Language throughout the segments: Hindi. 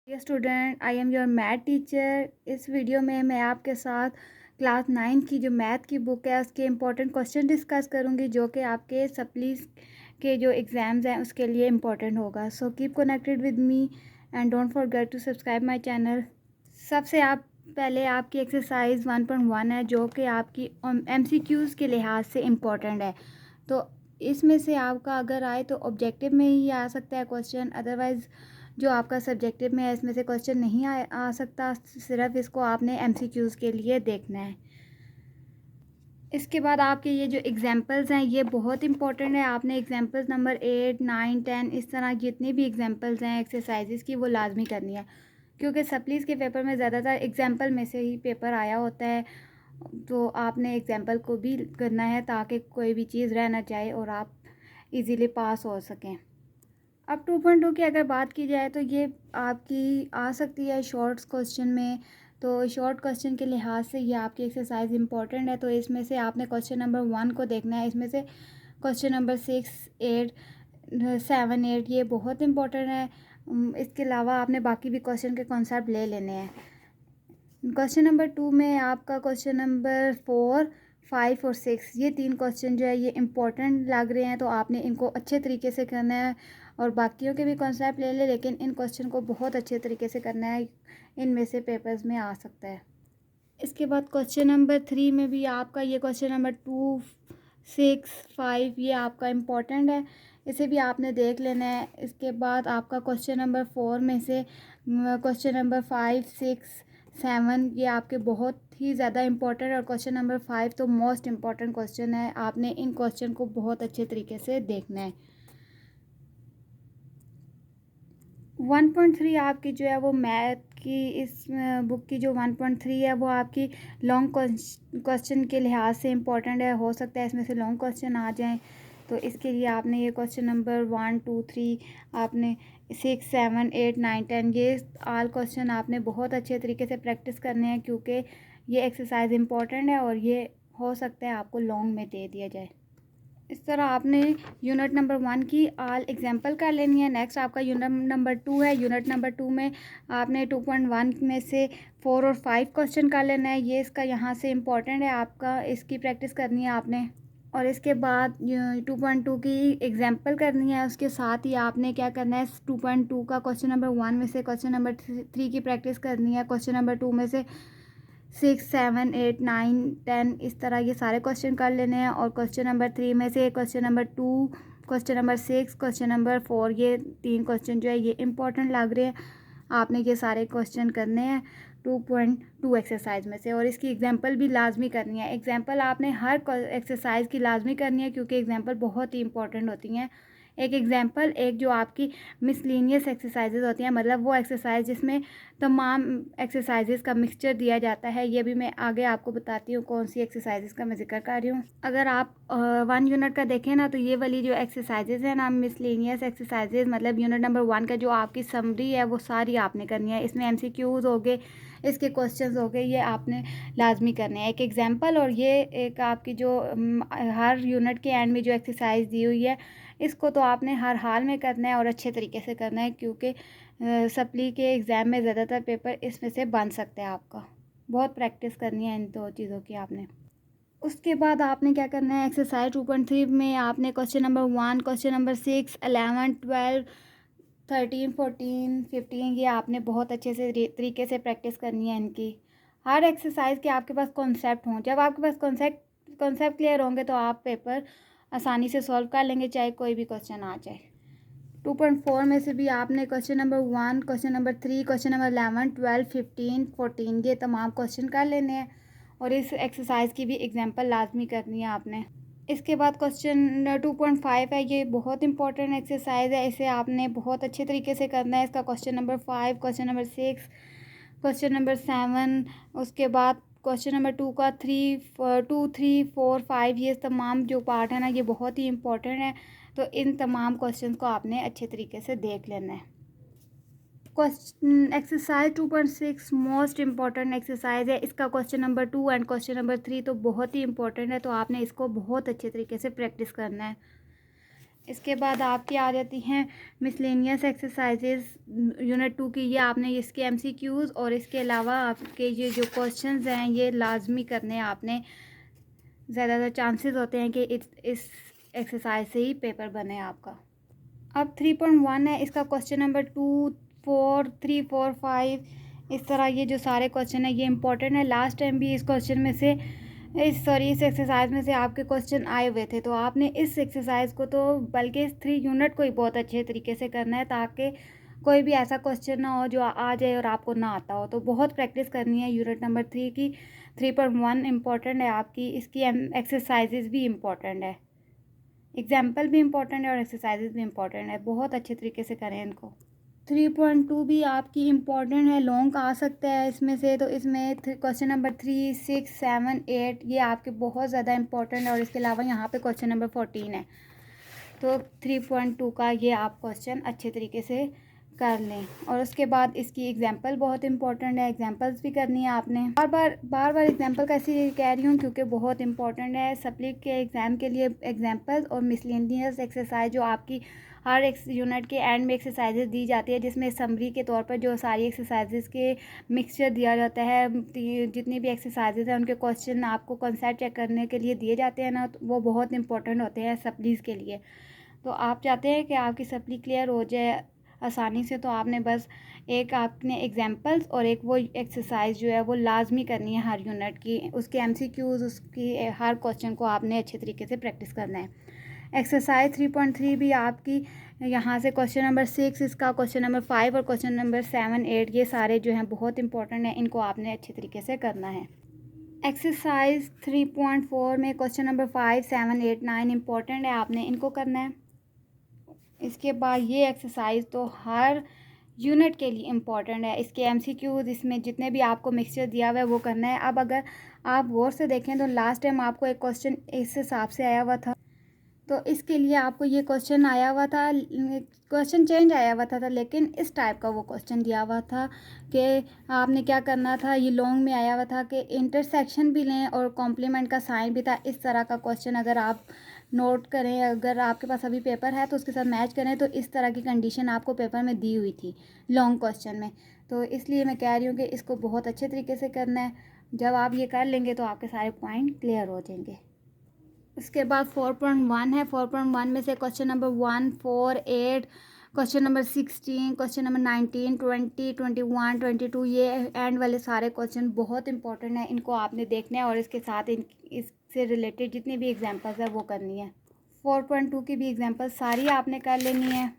Dear student, I am your math teacher. इस वीडियो में मैं आपके साथ क्लास 9 की जो मैथ की बुक है उसके इम्पोर्टेंट क्वेश्चन डिस्कस करूंगी जो कि आपके सप्लीज के जो एग्ज़ाम्स हैं उसके लिए इम्पोर्टेंट होगा। So keep connected with me and don't forget to subscribe my channel. सबसे आप पहले आपकी एक्सरसाइज 1.1 है जो कि आपकी MCQs के लिहाज से इम्पोर्टेंट है। तो इसमें से आपका अगर आए तो ऑब्जेक्टिव में ही आ सकता है क्वेश्चन, अदरवाइज़ जो आपका सब्जेक्टिव में है इसमें से क्वेश्चन नहीं आ सकता। सिर्फ इसको आपने MCQs के लिए देखना है। इसके बाद आपके ये जो एग्जांपल्स हैं ये बहुत इंपॉर्टेंट है। आपने एग्जांपल्स नंबर 8, 9, 10 इस तरह जितनी भी एग्जांपल्स हैं एक्सरसाइजेस की वो लाजमी करनी है, क्योंकि सप्लीज़ के पेपर में ज़्यादातर एग्जांपल में से ही पेपर आया होता है। तो आपने एग्जांपल को भी करना है ताकि कोई भी चीज़ रह ना जाए और आप इजीली पास हो सकें। अब 2.2 की अगर बात की जाए तो ये आपकी आ सकती है शॉर्ट्स क्वेश्चन में। तो शॉर्ट क्वेश्चन के लिहाज से ये आपकी एक्सरसाइज इंपॉर्टेंट है। तो इसमें से आपने क्वेश्चन नंबर 1 को देखना है। इसमें से क्वेश्चन नंबर 6, 8, 7, 8 ये बहुत इंपॉर्टेंट है। इसके अलावा आपने बाकी भी क्वेश्चन के कॉन्सेप्ट ले लेने हैं। क्वेश्चन नंबर 2 में आपका क्वेश्चन नंबर 4, 5 और 6 ये 3 क्वेश्चन जो है ये इम्पोर्टेंट लग रहे हैं, तो आपने इनको अच्छे तरीके से करना है। और बाकियों के भी कॉन्सेप्ट ले लें, लेकिन इन क्वेश्चन को बहुत अच्छे तरीके से करना है, इनमें से पेपर्स में आ सकता है। इसके बाद क्वेश्चन नंबर 3 में भी आपका ये क्वेश्चन नंबर 2, 6, 5 ये आपका इम्पोर्टेंट है, इसे भी आपने देख लेना है। इसके बाद आपका क्वेश्चन नंबर 4 में से क्वेश्चन नंबर 5, 6, 7 ये आपके बहुत ही ज़्यादा इम्पोर्टेंट और क्वेश्चन नंबर 5 तो मोस्ट इम्पॉर्टेंट क्वेश्चन है। आपने इन क्वेश्चन को बहुत अच्छे तरीके से देखना है। 1.3 आपकी जो है वो मैथ की इस बुक की जो 1.3 है वो आपकी लॉन्ग क्वेश्चन के लिहाज से इम्पोर्टेंट है। हो सकता है इसमें से लॉन्ग क्वेश्चन आ जाएं, तो इसके लिए आपने ये क्वेश्चन नंबर 1, 2, 3 आपने 6, 7, 8, 9, 10 ये आल क्वेश्चन आपने बहुत अच्छे तरीके से प्रैक्टिस करने हैं, क्योंकि ये एक्सरसाइज इम्पोर्टेंट है और ये हो सकता है आपको लॉन्ग में दे दिया जाए। इस तरह आपने यूनिट नंबर 1 की आल एग्जांपल कर लेनी है। नेक्स्ट आपका यूनिट नंबर 2 है। यूनिट नंबर 2 में आपने 2.1 में से 4 और 5 क्वेश्चन कर लेना है। ये इसका यहाँ से इम्पोर्टेंट है, आपका इसकी प्रैक्टिस करनी है आपने। और इसके बाद 2.2 की एग्जांपल करनी है। उसके साथ ही आपने क्या करना है, 2.2 का क्वेश्चन नंबर 1 में से क्वेश्चन नंबर 3 की प्रैक्टिस करनी है। क्वेश्चन नंबर 2 में से 6, 7, 8, 9, 10 इस तरह ये सारे क्वेश्चन कर लेने हैं। और क्वेश्चन नंबर 3 में से question number 2, question number 6, question number 4 ये 3 क्वेश्चन जो है ये इंपॉर्टेंट लग रहे हैं। आपने ये सारे क्वेश्चन करने हैं 2.2 एक्सरसाइज में से, और इसकी एग्जांपल भी लाजमी करनी है। एग्जांपल आपने हर एक्सरसाइज की लाजमी करनी है, क्योंकि एग्जांपल बहुत ही इंपॉर्टेंट होती हैं। एक एग्जांपल, एक जो आपकी मिसलिनियस एक्सरसाइजेज होती हैं, मतलब वो एक्सरसाइज जिसमें तमाम एक्सरसाइजेज का मिक्सचर दिया जाता है। ये भी मैं आगे आपको बताती हूँ कौन सी एक्सरसाइजेज का मैं जिक्र कर रही हूँ। अगर आप 1 यूनिट का देखें ना, तो ये वाली जो एक्सरसाइजेज है ना मिसलिनियस एक्सरसाइजेज, मतलब यूनिट नंबर 1 का जो आपकी समरी है वो सारी आपने करनी है। इसमें MCQs हो गए, इसके क्वेश्चंस हो गए, ये आपने लाजमी करने हैं। एक एग्जांपल और ये एक आपकी जो हर यूनिट के एंड में जो एक्सरसाइज दी हुई है इसको तो आपने हर हाल में करना है और अच्छे तरीके से करना है, क्योंकि सप्ली के एग्ज़ाम में ज़्यादातर पेपर इसमें से बन सकते हैं। आपका बहुत प्रैक्टिस करनी है इन 2 चीज़ों की आपने। उसके बाद आपने क्या करना है, एक्सरसाइज 2.3 में आपने क्वेश्चन नंबर 1, क्वेश्चन नंबर 6, 11, 12, 13, 14, 15 ये आपने बहुत अच्छे से तरीके से प्रैक्टिस करनी है इनकी। हर एक्सरसाइज के आपके पास कॉन्सेप्ट हों। जब आपके पास कॉन्सेप्ट क्लियर होंगे तो आप पेपर आसानी से सॉल्व कर लेंगे, चाहे कोई भी क्वेश्चन आ जाए। 2.4 में से भी आपने question number 1, question number 3, question number 11, 12, 15, 14 ये तमाम क्वेश्चन कर लेने हैं, और इस एक्सरसाइज की भी एग्जांपल लाजमी करनी है आपने। इसके बाद क्वेश्चन 2.5 है, ये बहुत इंपॉर्टेंट एक्सरसाइज है, इसे आपने बहुत अच्छे तरीके से करना है। इसका question number 5, question number 6, question number 7, उसके बाद क्वेश्चन नंबर 2 का 2, 3, 4, 5 ये तमाम जो पार्ट है ना ये बहुत ही इंपॉर्टेंट है। तो इन तमाम क्वेश्चन को आपने अच्छे तरीके से देख लेना है। Question exercise 2.6 most important exercise है। इसका question number 2 and question number 3 तो बहुत ही इंपॉर्टेंट है, तो आपने इसको बहुत अच्छे तरीके से प्रैक्टिस करना है। इसके बाद आपकी आ जाती हैं मिसलेनियस एक्सरसाइजेज यूनिट 2 की। ये आपने इसके एमसीक्यूज़ और इसके अलावा आपके ये जो क्वेश्चंस हैं ये लाजमी करने आपने। ज़्यादातर चांसेस होते हैं कि इस एक्सरसाइज से ही पेपर बने आपका। अब 3.1 है, इसका क्वेश्चन नंबर 2, 4, 3, 4, 5 इस तरह ये जो सारे क्वेश्चन है ये इंपॉर्टेंट है। लास्ट टाइम भी इस क्वेश्चन में से इस एक्सरसाइज में से आपके क्वेश्चन आए हुए थे, तो आपने इस एक्सरसाइज को तो बल्कि इस 3 यूनिट को ही बहुत अच्छे तरीके से करना है ताकि कोई भी ऐसा क्वेश्चन ना हो जो आ जाए और आपको ना आता हो। तो बहुत प्रैक्टिस करनी है यूनिट नंबर 3 की। 3.1 इम्पॉर्टेंट है आपकी, इसकी एक्सरसाइजेज भी इम्पॉर्टेंट है, एग्जाम्पल भी इम्पॉर्टेंट है और एक्सरसाइजेज भी इम्पॉर्टेंट है। बहुत अच्छे तरीके से करें इनको। 3.2 भी आपकी इम्पॉर्टेंट है, लॉन्ग आ सकता है इसमें से। तो इसमें क्वेश्चन नंबर 3, 6, 7, 8 ये आपके बहुत ज़्यादा इंपॉर्टेंट है और इसके अलावा यहाँ पे क्वेश्चन नंबर 14 है। तो 3.2 का ये आप क्वेश्चन अच्छे तरीके से कर लें। और उसके बाद इसकी एग्जांपल बहुत इंपॉर्टेंट है, एग्जांपल्स भी करनी है आपने। बार बार एग्जांपल का इसीलिए कह रही हूँ क्योंकि बहुत इंपॉर्टेंट है सप्ली के एग्ज़ाम के लिए। एग्जांपल्स और मिसलेनियस एक्सरसाइज जो आपकी हर एक यूनिट के एंड में एक्सरसाइजेज दी जाती है, जिसमें समरी के तौर पर जो सारी एक्सरसाइजेज के मिक्सचर दिया जाता है। जितनी भी एक्सरसाइजेज हैं उनके क्वेश्चन आपको कॉन्सेप्ट चेक करने के लिए दिए जाते हैं ना, तो वो बहुत इंपॉर्टेंट होते हैं सप्लीज़ के लिए। तो आप चाहते हैं कि आपकी सप्ली क्लियर हो जाए आसानी से, तो आपने बस एक आपने एग्जांपल्स और एक वो एक्सरसाइज जो है वो लाजमी करनी है हर यूनिट की। उसके एमसीक्यूज़ उसकी हर क्वेश्चन को आपने अच्छे तरीके से प्रैक्टिस करना है। एक्सरसाइज 3.3 भी आपकी यहाँ से क्वेश्चन नंबर 6, इसका क्वेश्चन नंबर 5 और क्वेश्चन नंबर 7, 8 ये सारे जो हैं बहुत इंपॉर्टेंट हैं, इनको आपने अच्छे तरीके से करना है। एक्सरसाइज 3.4 में क्वेश्चन नंबर 5, 7, 8, 9 इंपॉर्टेंट है, आपने इनको करना है। इसके बाद ये एक्सरसाइज तो हर यूनिट के लिए इम्पॉर्टेंट है। इसके एमसीक्यूज़ इसमें जितने भी आपको मिक्सचर दिया हुआ है वो करना है। अब अगर आप गौर से देखें तो लास्ट टाइम आपको एक क्वेश्चन इस हिसाब से आया हुआ था, तो इसके लिए आपको ये क्वेश्चन आया हुआ था, क्वेश्चन चेंज आया हुआ था लेकिन इस टाइप का वो क्वेश्चन दिया हुआ था कि आपने क्या करना था। ये लॉन्ग में आया हुआ था कि इंटरसेक्शन भी लें और कॉम्प्लीमेंट का साइन भी था। इस तरह का क्वेश्चन अगर आप नोट करें, अगर आपके पास अभी पेपर है तो उसके साथ मैच करें, तो इस तरह की कंडीशन आपको पेपर में दी हुई थी लॉन्ग क्वेश्चन में। तो इसलिए मैं कह रही हूँ कि इसको बहुत अच्छे तरीके से करना है। जब आप ये कर लेंगे तो आपके सारे पॉइंट क्लियर हो जाएंगे। उसके बाद 4.1 है। 4.1 में से question number 1, 4, 8, question number 16, question number 19, 20, 21, 22 ये एंड वाले सारे क्वेश्चन बहुत इंपॉर्टेंट है, इनको आपने देखना है और इसके साथ इससे रिलेटेड जितनी भी एग्जांपल्स है वो करनी है। 4.2 की भी एग्जांपल सारी आपने कर लेनी है,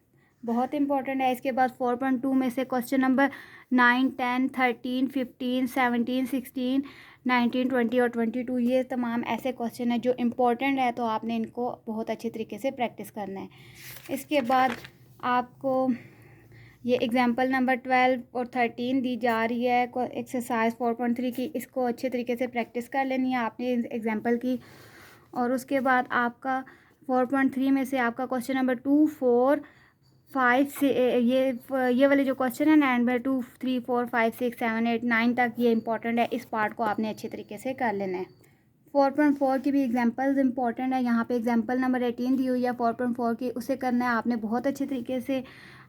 बहुत इंपॉर्टेंट है। इसके बाद 4.2 में से क्वेश्चन नंबर 9, 10, 13, 15, 17, 16, 19, 20 और 22 ये तमाम ऐसे क्वेश्चन हैं जो इम्पोर्टेंट है, तो आपने इनको बहुत अच्छे तरीके से प्रैक्टिस करना है। इसके बाद आपको ये एग्जांपल नंबर 12 और 13 दी जा रही है एक्सरसाइज 4.3 की, इसको अच्छे तरीके से प्रैक्टिस कर लेनी है आपने एग्जांपल की। और उसके बाद आपका 4.3 में से आपका क्वेश्चन नंबर 2, 4, 5 से ये वाले जो क्वेश्चन है ना एंड में 2, 3, 4, 5, 6, 7, 8, 9 तक ये इंपॉर्टेंट है। इस पार्ट को आपने अच्छे तरीके से कर लेना है। 4.4 की भी एग्जांपल्स इंपॉर्टेंट है, यहाँ पे एग्जांपल नंबर 18 दी हुई है 4.4 की, उसे करना है आपने बहुत अच्छे तरीके से।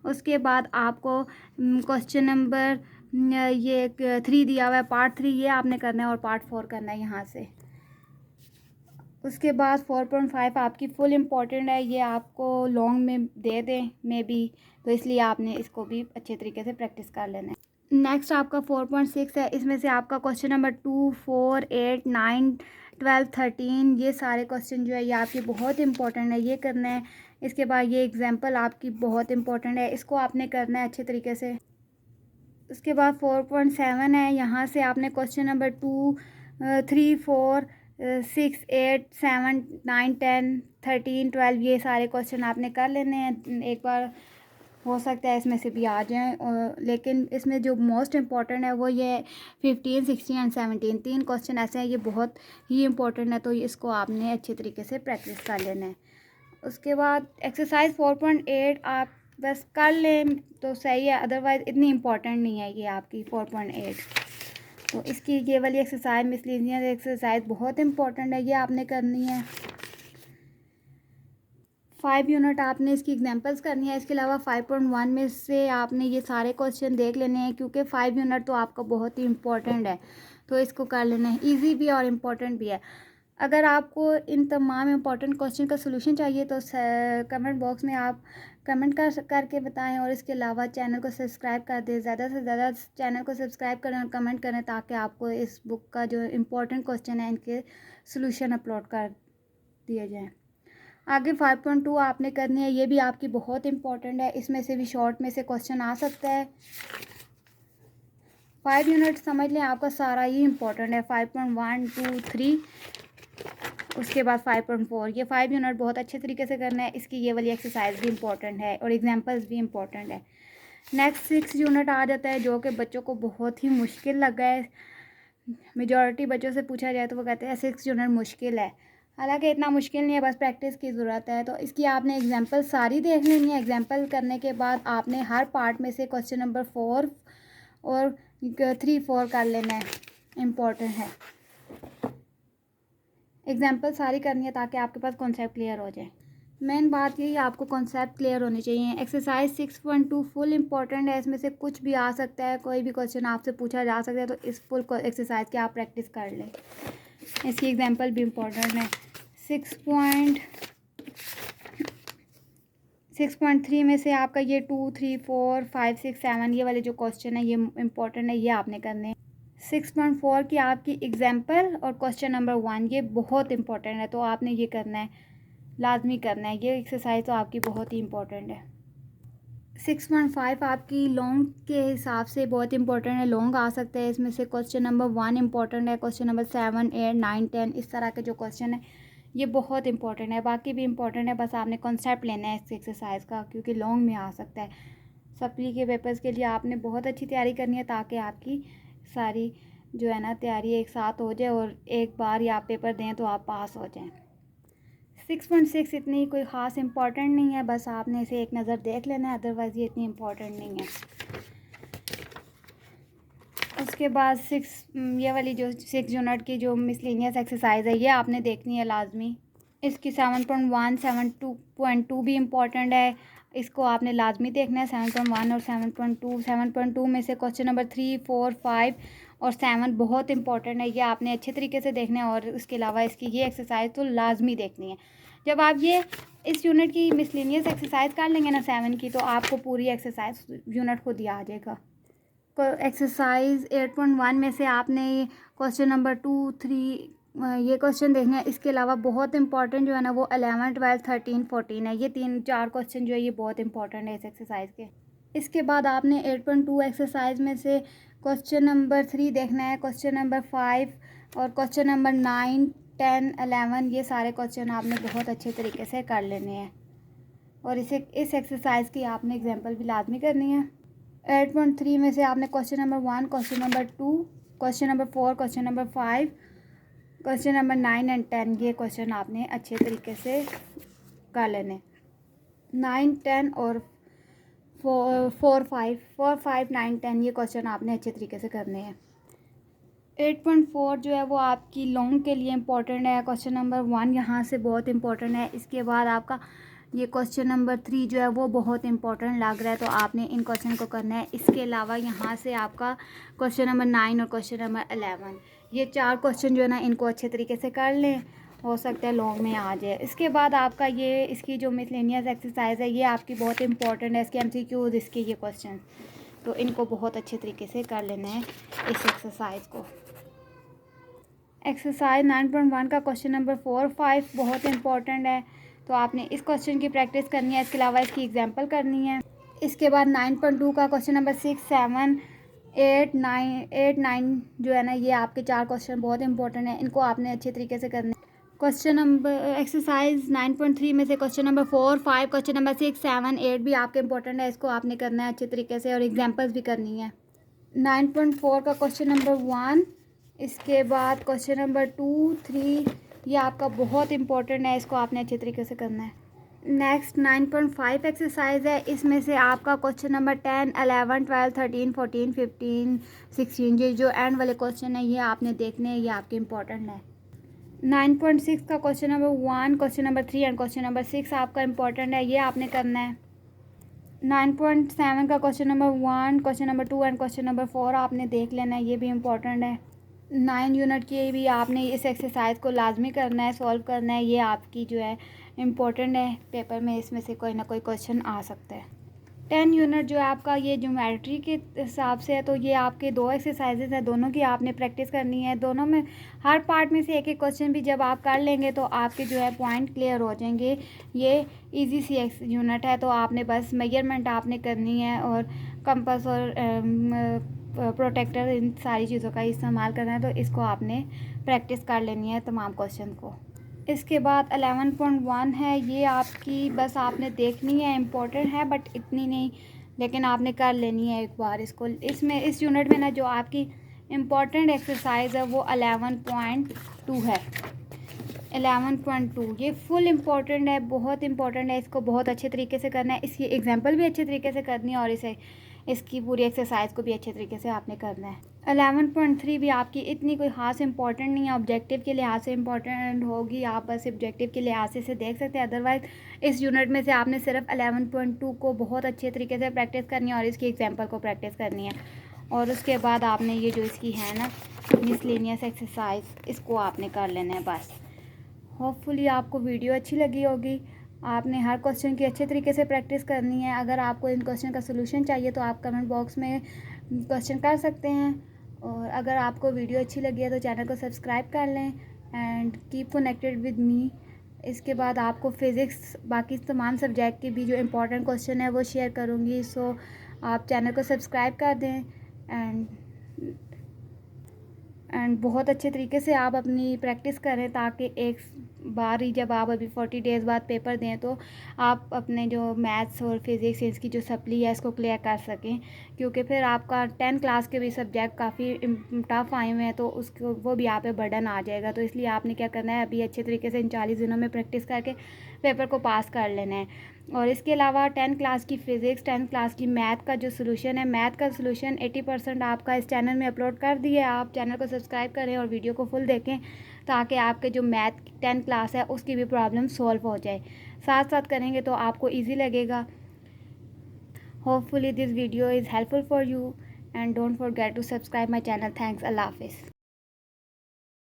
उसके बाद आपको क्वेश्चन नंबर ये 3 दिया हुआ है पार्ट 3, ये आपने करना है और पार्ट 4 करना है यहाँ से। उसके बाद 4.5 आपकी फुल इम्पॉर्टेंट है, ये आपको लॉन्ग में दे दें मे बी, तो इसलिए आपने इसको भी अच्छे तरीके से प्रैक्टिस कर लेना है। नेक्स्ट आपका 4.6 है, इसमें से आपका क्वेश्चन नंबर 2, 4, 8, 9, 12, 13 ये सारे क्वेश्चन जो है ये आपकी बहुत इंपॉर्टेंट है, ये करना है। इसके बाद ये एग्जाम्पल आपकी बहुत इंपॉर्टेंट है, इसको आपने करना है अच्छे तरीके से। उसके बाद 4.7 है, यहाँ से आपने क्वेश्चन नंबर 2, 3, 4, 6, 8, 7, 9, 10, 13, 12 ये सारे क्वेश्चन आपने कर लेने हैं एक बार, हो सकता है इसमें से भी आ जाएं, और लेकिन इसमें जो मोस्ट इम्पॉर्टेंट है वो ये 15, 16 एंड 17 तीन क्वेश्चन ऐसे हैं, ये बहुत ही इम्पोर्टेंट है, तो इसको आपने अच्छे तरीके से प्रैक्टिस कर लेना है। उसके बाद एक्सरसाइज 4.8 आप बस कर लें तो सही है, अदरवाइज़ इतनी इम्पोर्टेंट नहीं है ये आपकी 4.8। तो इसकी ये वाली एक्सरसाइज मिसलेनियस एक्सरसाइज बहुत इंपॉर्टेंट है, ये आपने करनी है। 5 यूनिट आपने इसकी एग्जांपल्स करनी है। इसके अलावा 5.1 में से आपने ये सारे क्वेश्चन देख लेने हैं, क्योंकि 5 यूनिट तो आपका बहुत ही इम्पोर्टेंट है, तो इसको कर लेना है। इजी भी और इम्पोर्टेंट भी है। अगर आपको इन तमाम इम्पोर्टेंट क्वेश्चन का सोल्यूशन चाहिए तो कमेंट बॉक्स में आप कमेंट करके बताएं, और इसके अलावा चैनल को सब्सक्राइब कर दें। ज़्यादा से ज़्यादा चैनल को सब्सक्राइब करें और कमेंट करें, ताकि आपको इस बुक का जो इम्पोर्टेंट क्वेश्चन है इनके सोल्यूशन अपलोड कर दिए जाएँ। आगे 5.2 आपने करनी है, ये भी आपकी बहुत इम्पोर्टेंट है। इसमें से भी शॉर्ट में से क्वेश्चन आ सकता है। 5 यूनिट समझ लें, आपका सारा ही इम्पोर्टेंट है। 5.1, 2, 3, उसके बाद 5.4, ये 5 यूनिट बहुत अच्छे तरीके से करना है। इसकी ये वाली एक्सरसाइज भी इम्पोर्टेंट है और एग्जांपल्स भी इम्पोर्टेंट है। नेक्स्ट 6 यूनिट आ जाता है, जो कि बच्चों को बहुत ही मुश्किल लगा है। मेजॉरिटी बच्चों से पूछा जाए तो वो कहते हैं 6 यूनिट मुश्किल है। हालांकि इतना मुश्किल नहीं है, बस प्रैक्टिस की ज़रूरत है। तो इसकी आपने एग्जांपल सारी देख लेनी है। एग्जांपल करने के बाद आपने हर पार्ट में से क्वेश्चन नंबर 4 और 3, 4 कर लेना है, इम्पोर्टेंट है। एग्जांपल सारी करनी है ताकि आपके पास कॉन्सेप्ट क्लियर हो जाए। मेन बात यही, आपको कॉन्सेप्ट क्लियर होने चाहिए। एक्सरसाइज 6.2 फुल इम्पोर्टेंट है। इसमें से कुछ भी आ सकता है, कोई भी क्वेश्चन आपसे पूछा जा सकता है, तो इस फुल एक्सरसाइज की आप प्रैक्टिस कर लें। इसकी एग्जांपल भी इम्पोर्टेंट है। 6.3 में से आपका ये 2, 3, 4, 5, 6, 7 ये वाले जो क्वेश्चन है ये इम्पोर्टेंट है, ये आपने करने हैं। 6.4 की आपकी एग्जांपल और क्वेश्चन नंबर 1 ये बहुत इंपॉर्टेंट है, तो आपने ये करना है, लाजमी करना है। ये एक्सरसाइज तो आपकी बहुत ही इम्पोर्टेंट है। 6.5 आपकी लॉन्ग के हिसाब से बहुत इंपॉर्टेंट है, लॉन्ग आ सकता है। इसमें से क्वेश्चन नंबर 1 इंपॉर्टेंट है, क्वेश्चन नंबर 7, 8, 9, 10 इस तरह के जो क्वेश्चन है ये बहुत इंपॉर्टेंट है। बाकी भी इंपॉर्टेंट है, बस आपने कॉन्सेप्ट लेना है इस एक्सरसाइज का, क्योंकि लॉन्ग में आ सकता है। सप्ली के पेपर्स के लिए आपने बहुत अच्छी तैयारी करनी है, ताकि आपकी सारी जो है ना तैयारी एक साथ हो जाए और एक बार ही आप पेपर दें तो आप पास हो जाएं। 6.6 इतनी कोई ख़ास इम्पॉर्टेंट नहीं है, बस आपने इसे एक नज़र देख लेना है, अदरवाइज़ ये इतनी इम्पॉर्टेंट नहीं है। उसके बाद ये वाली जो 6 यूनिट की जो मिसलेनियस एक्सरसाइज है ये आपने देखनी है लाजमी। इसकी 7.1, 7.2 भी इम्पॉर्टेंट है, इसको आपने लाजमी देखना है। 7.1 और 7.2, 7.2 में से क्वेश्चन नंबर 3, 4, 5 और 7 बहुत इंपॉर्टेंट है, ये आपने अच्छे तरीके से देखना है। और उसके अलावा इसकी ये एक्सरसाइज तो लाजमी देखनी है। जब आप ये इस यूनिट की मिसलेनियस एक्सरसाइज कर लेंगे ना 7 की, तो आपको पूरी एक्सरसाइज यूनिट को दिया आ जाएगा। एक्सरसाइज 8.1 में से आपने क्वेश्चन नंबर 2, 3 ये क्वेश्चन देखना है। इसके अलावा बहुत इंपॉर्टेंट जो है ना वो 11, 12, 13, 14 है। ये 3-4 क्वेश्चन जो है ये बहुत इंपॉर्टेंट है इस एक्सरसाइज के। इसके बाद आपने 8.2 एक्सरसाइज में से क्वेश्चन नंबर 3 देखना है, क्वेश्चन नंबर 5 और क्वेश्चन नंबर 9, 10, 11 ये सारे क्वेश्चन आपने बहुत अच्छे तरीके से कर लेने हैं। और इस एक्सरसाइज की आपने एग्जाम्पल भी लाजमी करनी है। 8.3 में से आपने question number 1, question number 2, question number 4, question number 5, question number 9 और 10 ये क्वेश्चन आपने अच्छे तरीके से कर लेने। 9, 10 और 4, 5, 9, 10 ये क्वेश्चन आपने अच्छे तरीके से करने हैं। 8.4 जो है वो आपकी लॉन्ग के लिए इम्पोर्टेंट है। क्वेश्चन नंबर 1 यहाँ से बहुत इम्पोर्टेंट है। इसके बाद आपका ये क्वेश्चन नंबर 3 जो है वो बहुत इंपॉर्टेंट लग रहा है, तो आपने इन क्वेश्चन को करना है। इसके अलावा यहाँ से आपका क्वेश्चन नंबर 9 और क्वेश्चन नंबर 11 ये 4 क्वेश्चन जो है ना इनको अच्छे तरीके से कर लें, हो सकता है लॉन्ग में आ जाए। इसके बाद आपका ये इसकी जो मिसलेनियस एक्सरसाइज है ये आपकी बहुत इंपॉर्टेंट है। इसके MCQs इसके ये क्वेश्चन, तो इनको बहुत अच्छे तरीके से कर लेना है इस एक्सरसाइज को। एक्सरसाइज 9.1 का क्वेश्चन नंबर 4, 5 बहुत इंपॉर्टेंट है, तो आपने इस क्वेश्चन की प्रैक्टिस करनी है। इसके अलावा इसकी एग्जांपल करनी है। इसके बाद 9.2 का क्वेश्चन नंबर 6, 7, 8, 9 जो है ना ये आपके 4 क्वेश्चन बहुत इंपॉर्टेंट है, इनको आपने अच्छे तरीके से करना है। क्वेश्चन नंबर एक्सरसाइज 9.3 में से क्वेश्चन नंबर 4, 5, क्वेश्चन नंबर 6, 7, 8 भी आपके इंपॉर्टेंट है, इसको आपने करना है अच्छे तरीके से और एग्जाम्पल्स भी करनी है। 9.4 का क्वेश्चन नंबर 1, इसके बाद क्वेश्चन नंबर 2, 3 ये आपका बहुत इंपॉर्टेंट है, इसको आपने अच्छे तरीके से करना है। नेक्स्ट 9.5 एक्सरसाइज है, इसमें से आपका क्वेश्चन नंबर 10, 11, 12, 13, 14, 15, 16 ये जो एंड वाले क्वेश्चन है ये आपने देखने हैं, ये आपके इंपॉर्टेंट है। 9.6 का question number 1, question number 3 and question number 6 आपका इंपॉर्टेंट है, ये आपने करना है। 9.7 का question number 1, question number 2 and question number 4 आपने देख लेना है, ये भी इम्पोर्टेंट है। 9 यूनिट की भी आपने इस एक्सरसाइज को लाजमी करना है, सॉल्व करना है, ये आपकी जो है इम्पोर्टेंट है, पेपर में इसमें से कोई ना कोई क्वेश्चन आ सकता है। 10 यूनिट जो है आपका ये ज्योमेट्री के हिसाब से है, तो ये आपके 2 एक्सरसाइजेज है, दोनों की आपने प्रैक्टिस करनी है। दोनों में हर पार्ट में से एक एक क्वेश्चन भी जब आप कर लेंगे तो आपके जो है पॉइंट क्लियर हो जाएंगे। ये इजी सी यूनिट है, तो आपने बस मेजरमेंट आपने करनी है और कंपास और प्रोटेक्टर इन सारी चीज़ों का इस्तेमाल करना है, तो इसको आपने प्रैक्टिस कर लेनी है तमाम क्वेश्चन को। इसके बाद 11.1 है, ये आपकी बस आपने देखनी है, इम्पोर्टेंट है बट इतनी नहीं, लेकिन आपने कर लेनी है एक बार इसको। इसमें इस यूनिट में ना जो आपकी इम्पोर्टेंट एक्सरसाइज है वो 11.2 है। 11.2 ये फुल इम्पोर्टेंट है, बहुत इम्पोर्टेंट है, इसको बहुत अच्छे तरीके से करना है, इसकी एग्जांपल भी अच्छे तरीके से करनी है और इसकी पूरी एक्सरसाइज को भी अच्छे तरीके से आपने करना है। 11.3 भी आपकी इतनी कोई ख़ास इंपॉर्टेंट नहीं है, ऑब्जेक्टिव के लिहाज से इंपॉर्टेंट होगी, आप बस ऑब्जेक्टिव के लिहाज से देख सकते हैं। अदरवाइज़ इस यूनिट में से आपने सिर्फ 11.2 को बहुत अच्छे तरीके से प्रैक्टिस करनी है और इसकी एग्जांपल को प्रैक्टिस करनी है, और उसके बाद आपने ये जो इसकी है ना मिसलेनियस एक्सरसाइज, इसको आपने कर लेना है बस। होपफुली आपको वीडियो अच्छी लगी होगी। आपने हर क्वेश्चन की अच्छे तरीके से प्रैक्टिस करनी है। अगर आपको इन क्वेश्चन का सोल्यूशन चाहिए तो आप कमेंट बॉक्स में क्वेश्चन कर सकते हैं, और अगर आपको वीडियो अच्छी लगी है तो चैनल को सब्सक्राइब कर लें एंड कीप कनेक्टेड विद मी। इसके बाद आपको फ़िज़िक्स बाकी तमाम सब्जेक्ट के भी जो इम्पोर्टेंट क्वेश्चन है वो शेयर करूँगी, सो आप चैनल को सब्सक्राइब कर दें एंड बहुत अच्छे तरीके से आप अपनी प्रैक्टिस करें, ताकि एक बार ही जब आप अभी 40 डेज़ बाद पेपर दें तो आप अपने जो मैथ्स और फिज़िक्स इसकी जो सप्ली है इसको क्लियर कर सकें, क्योंकि फिर आपका 10 क्लास के भी सब्जेक्ट काफ़ी टफ आए हुए हैं, तो उसको वो भी आप पे बर्डन आ जाएगा। तो इसलिए आपने क्या करना है, अभी अच्छे तरीके से इन 40 दिनों में प्रैक्टिस करके पेपर को पास कर लेना है। और इसके अलावा 10 क्लास की फ़िज़िक्स, 10 क्लास की मैथ का जो सोल्यूशन है, मैथ का सोल्यूशन 80% आपका इस चैनल में अपलोड कर दिया है। आप चैनल को सब्सक्राइब करें और वीडियो को फुल देखें, ताकि आपके जो मैथ 10 क्लास है उसकी भी प्रॉब्लम सॉल्व हो जाए। साथ साथ करेंगे तो आपको ईजी लगेगा। Hopefully this video is helpful for you and don't forget to subscribe my channel. Thanks, अल्लाह हाफिज़।